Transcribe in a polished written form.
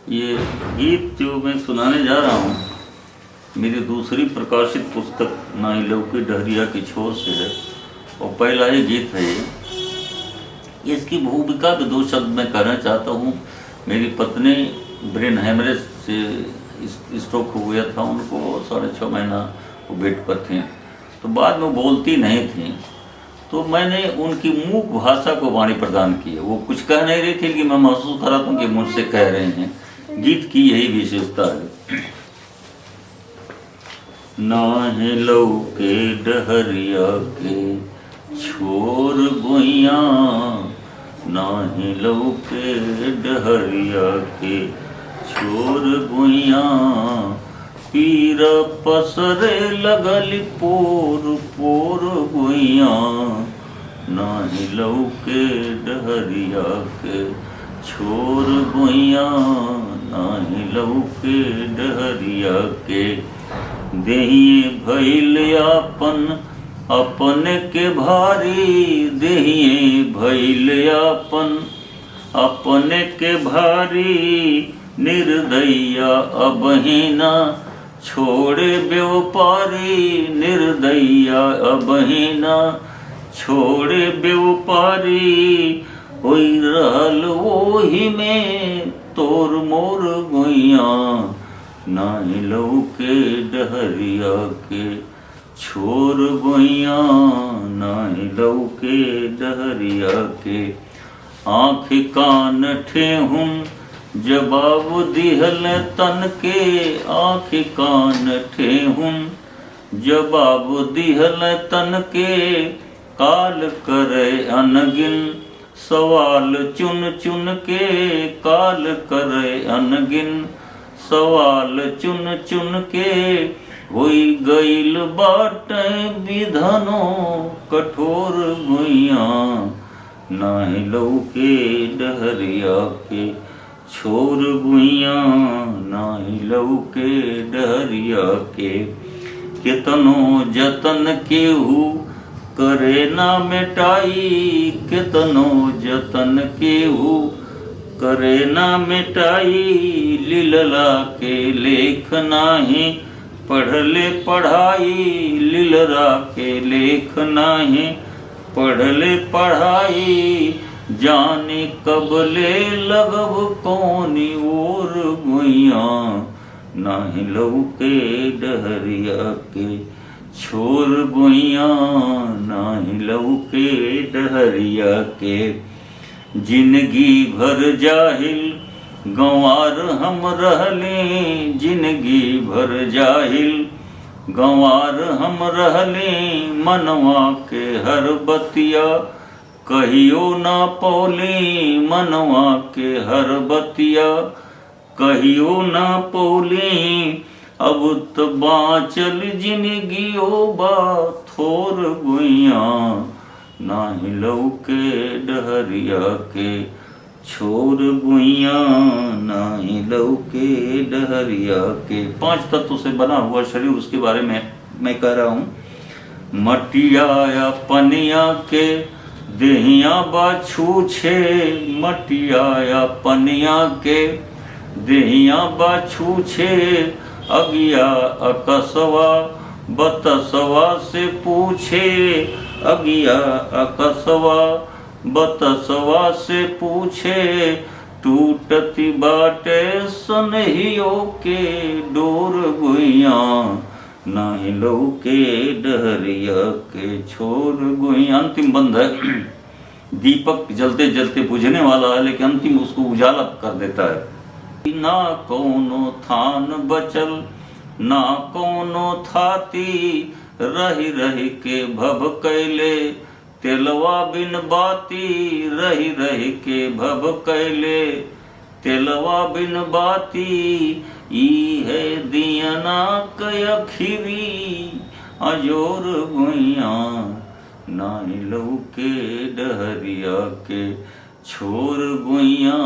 ये गीत जो मैं सुनाने जा रहा हूँ मेरी दूसरी प्रकाशित पुस्तक नाई लौकी डहरिया की छोर से है और पहला ही गीत है ये। इसकी भूमिका के दो शब्द मैं कहना चाहता हूँ। मेरी पत्नी ब्रेन हेमरेज से स्ट्रोक हो गया था, उनको 6.5 महीना वो बेड पर थे, तो बाद में बोलती नहीं थी, तो मैंने उनकी मूक भाषा को वाणी प्रदान की है। वो कुछ कह नहीं रही थी लेकिन मैं महसूस कर रहा था कि मुझसे कह रहे हैं। गीत की यही विशेषता है। नाहे लौके डहरिया के छोर गुइया, नाहे लौके डहरिया के छोर गुइया, पीर पसरे लगल पोर पोर गुइया, नाहे लौके डहरिया के छोर गुइया, नाहे लौके डहरिया के। देहिए भइल आपन अपने के भारी, देहिए भइल आपन अपने के भारी, निर्दया अबहिना छोड़े व्यापारी, निर्दया अबहिना छोड़े व्यापारी, होई रहल ओही में तोर मोर गुइया, नाहि लौके डहरिया के छोर गुइया, नाहि लौके डहरिया के। आँख कान ठेहुं जवाब दिहल तन के, आँख कान ठेहुं जवाब दिहल तन के, काल करे अनगिन सवाल चुन चुन के, काल करे अनगिन सवाल चुन चुन के, होई गईल बाटे विधनो कठोर गुइया, नाहि लौके डहरिया के छोर गुइया, नाहि लौके डहरिया के। कितनो जतन केहू करे ना मिटाई, कितनो जतन केहू करे ना मिटाई, लीलला के लेख नाही पढ़ले पढ़ाई, लीलरा के लेख नाही पढ़ले पढ़ाई, जाने कबले लगब कौनी ओर गुइया, नाहि लौके डहरिया के छोर गुइया, नाहि लौके डहरिया के। जिंदगी भर जाहिल गंवार हम रहले, जिंदगी भर जाहिल गंवार हम रहले, मनवा के हर बतिया कहियो ना पौले, मनवा के हर बतिया कहियो ना पौले, अब तो बाँचल जिंदगियो बा थोर गुइया, नाहि लौके डहरिया के छोर गुइया, नाहि लौके डहरिया के। 5 तत्वों से बना हुआ शरीर, उसके बारे में मैं कह रहा हूँ। मटिया या पनिया के देहिया बाछू छे, मटिया या पनिया के देहिया बाछू छे, अगिया अकसवा बतसवा से पूछे, अगिया अकसवा बतसवा से पूछे, टूटती बाटे सनहियो के डोर गुइया, नाहि लौके डहरिया के छोर गुइया। अंतिम बंद है। दीपक जलते जलते बुझने वाला है लेकिन अंतिम उसको उजाला कर देता है। ना कौनो थान बचल ना कौनो थाती, रही रही के भव कैले तेलवा बिन बाती, रही रही के भव कैले तेलवा बिन बाती, ई है दियना कयखिरी अजोर गुइया, नाहि लौके डहरिया के छोर गुइया,